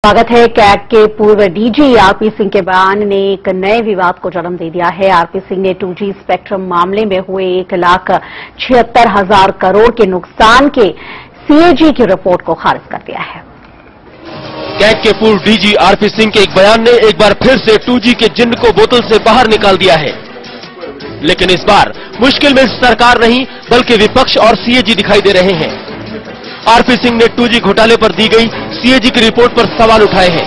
स्वागत है। कैग के पूर्व डीजी आरपी सिंह के बयान ने एक नए विवाद को जन्म दे दिया है। आरपी सिंह ने 2G स्पेक्ट्रम मामले में हुए 1,76,000 करोड़ के नुकसान के सीएजी की रिपोर्ट को खारिज कर दिया है। कैग के पूर्व डीजी आरपी सिंह के एक बयान ने एक बार फिर से 2G के जिन्न को बोतल से बाहर निकाल दिया है, लेकिन इस बार मुश्किल में सरकार नहीं बल्कि विपक्ष और सीएजी दिखाई दे रहे हैं। आरपी सिंह ने 2G घोटाले पर दी गई सीएजी की रिपोर्ट पर सवाल उठाए हैं।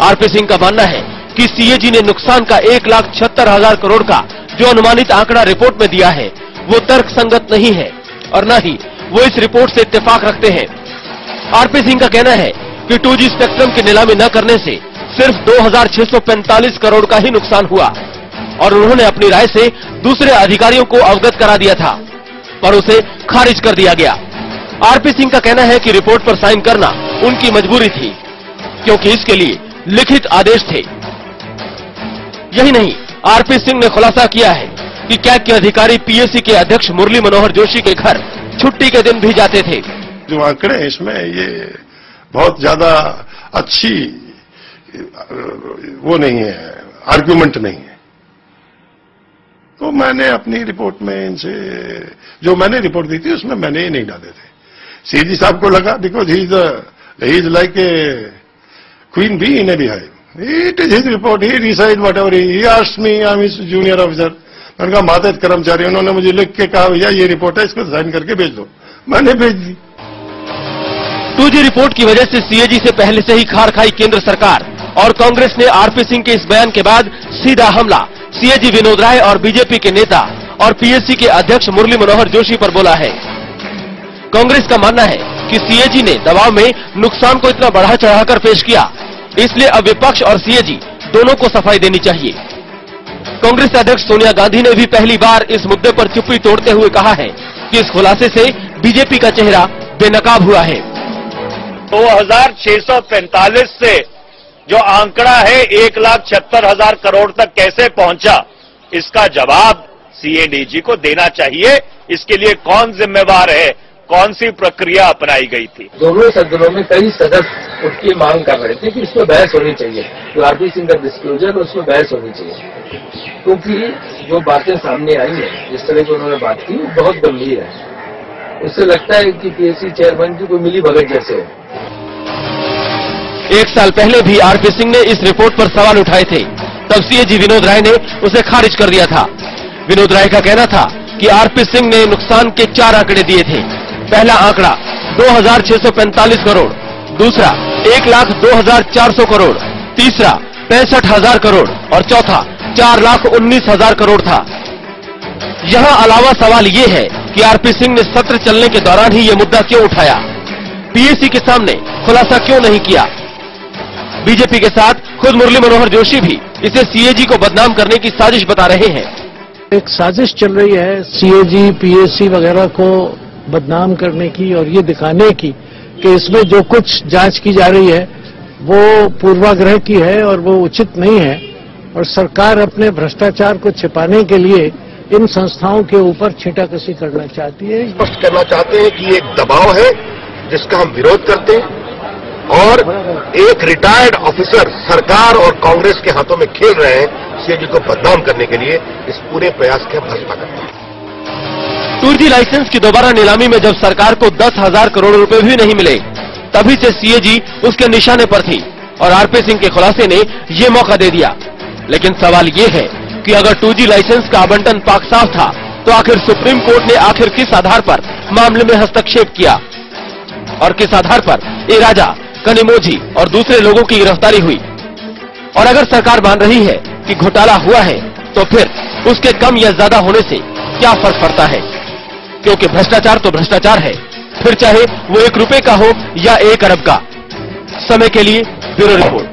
आरपी सिंह का मानना है कि सीएजी ने नुकसान का 1,76,000 करोड़ का जो अनुमानित आंकड़ा रिपोर्ट में दिया है वो तर्कसंगत नहीं है और न ही वो इस रिपोर्ट से इत्तेफाक रखते हैं। आरपी सिंह का कहना है कि 2G स्पेक्ट्रम की नीलामी न करने से सिर्फ 2,645 करोड़ का ही नुकसान हुआ और उन्होंने अपनी राय से दूसरे अधिकारियों को अवगत करा दिया था, पर उसे खारिज कर दिया गया। आरपी सिंह का कहना है कि रिपोर्ट पर साइन करना उनकी मजबूरी थी, क्योंकि इसके लिए लिखित आदेश थे। यही नहीं, आरपी सिंह ने खुलासा किया है कि कैग के अधिकारी पीएससी के अध्यक्ष मुरली मनोहर जोशी के घर छुट्टी के दिन भी जाते थे। जो आंकड़े हैं इसमें ये बहुत ज्यादा अच्छी वो नहीं है, आर्ग्यूमेंट नहीं है। तो मैंने अपनी रिपोर्ट में इनसे जो मैंने रिपोर्ट दी थी उसमें मैंने ये नहीं डाले थे। सीजी साहब को लगा because he is like a queen be in A beehive, it is his report, he decide what ever he asked me, I am his junior officer. मैंने कहा मातहत कर्मचारी, उन्होंने मुझे लिख के कहा भैया ये रिपोर्ट है, इसको साइन करके भेज दो। मैंने भेज दी। 2G रिपोर्ट की वजह से सीएजी से पहले से ही खार खाई केंद्र सरकार और कांग्रेस ने आरपी सिंह के इस बयान के बाद सीधा हमला सीएजी विनोद राय और बीजेपी के नेता और पीएससी के अध्यक्ष मुरली मनोहर जोशी पर बोला है। कांग्रेस का मानना है कि सीएजी ने दबाव में नुकसान को इतना बढ़ा चढ़ाकर पेश किया, इसलिए अब विपक्ष और सीएजी दोनों को सफाई देनी चाहिए। कांग्रेस अध्यक्ष सोनिया गांधी ने भी पहली बार इस मुद्दे पर चुप्पी तोड़ते हुए कहा है कि इस खुलासे से बीजेपी का चेहरा बेनकाब हुआ है। 2,645 से जो आंकड़ा है 1,76,000 करोड़ तक कैसे पहुंचा, इसका जवाब सीएडीजी को देना चाहिए। इसके लिए कौन जिम्मेवार है, कौन सी प्रक्रिया अपनाई गई थी। दोनों सदनों में कई सदस्य उठ के मांग कर रहे थे कि इसमें बहस होनी चाहिए, जो आरपी सिंह का डिस्क्लोजर उसमें बहस होनी चाहिए, क्योंकि जो बातें सामने आई है, जिस तरह की उन्होंने बात की, वो बहुत गंभीर है। उससे लगता है कि पीएससी चेयरमैन की कोई मिली भगत जैसे है। एक साल पहले भी आरपी सिंह ने इस रिपोर्ट पर सवाल उठाए थे, तब सीएजी विनोद राय ने उसे खारिज कर दिया था। विनोद राय का कहना था कि आरपी सिंह ने नुकसान के 4 आंकड़े दिए थे। पहला आंकड़ा 2,645 करोड़, दूसरा 1,02,400 करोड़, तीसरा 65,000 करोड़ और चौथा 4,19,000 करोड़ था। यहाँ अलावा सवाल ये है कि आरपी सिंह ने सत्र चलने के दौरान ही ये मुद्दा क्यों उठाया, पीएससी के सामने खुलासा क्यों नहीं किया। बीजेपी के साथ खुद मुरली मनोहर जोशी भी इसे सीएजी को बदनाम करने की साजिश बता रहे हैं। एक साजिश चल रही है सीएजी पीएससी वगैरह को बदनाम करने की और ये दिखाने की कि इसमें जो कुछ जांच की जा रही है वो पूर्वाग्रह की है और वो उचित नहीं है, और सरकार अपने भ्रष्टाचार को छिपाने के लिए इन संस्थाओं के ऊपर छींटाकशी करना चाहती है। स्पष्ट करना चाहते हैं कि एक दबाव है जिसका हम विरोध करते हैं और एक रिटायर्ड ऑफिसर सरकार और कांग्रेस के हाथों में खेल रहे हैं सीएजी को बदनाम करने के लिए। इस पूरे प्रयास की भर्त्सना करते हैं। 2G लाइसेंस की दोबारा नीलामी में जब सरकार को 10,000 करोड़ रुपए भी नहीं मिले, तभी से सीएजी उसके निशाने पर थी और आरपी सिंह के खुलासे ने ये मौका दे दिया। लेकिन सवाल ये है कि अगर 2G लाइसेंस का आवंटन पाक साफ था, तो आखिर सुप्रीम कोर्ट ने आखिर किस आधार पर मामले में हस्तक्षेप किया और किस आधार पर इराजा, कनिमोझी और दूसरे लोगों की गिरफ्तारी हुई। और अगर सरकार मान रही है कि घोटाला हुआ है, तो फिर उसके कम या ज्यादा होने से क्या फर्क पड़ता है, क्योंकि भ्रष्टाचार तो भ्रष्टाचार है, फिर चाहे वो 1 रुपए का हो या 1 अरब का। समय के लिए ब्यूरो रिपोर्ट।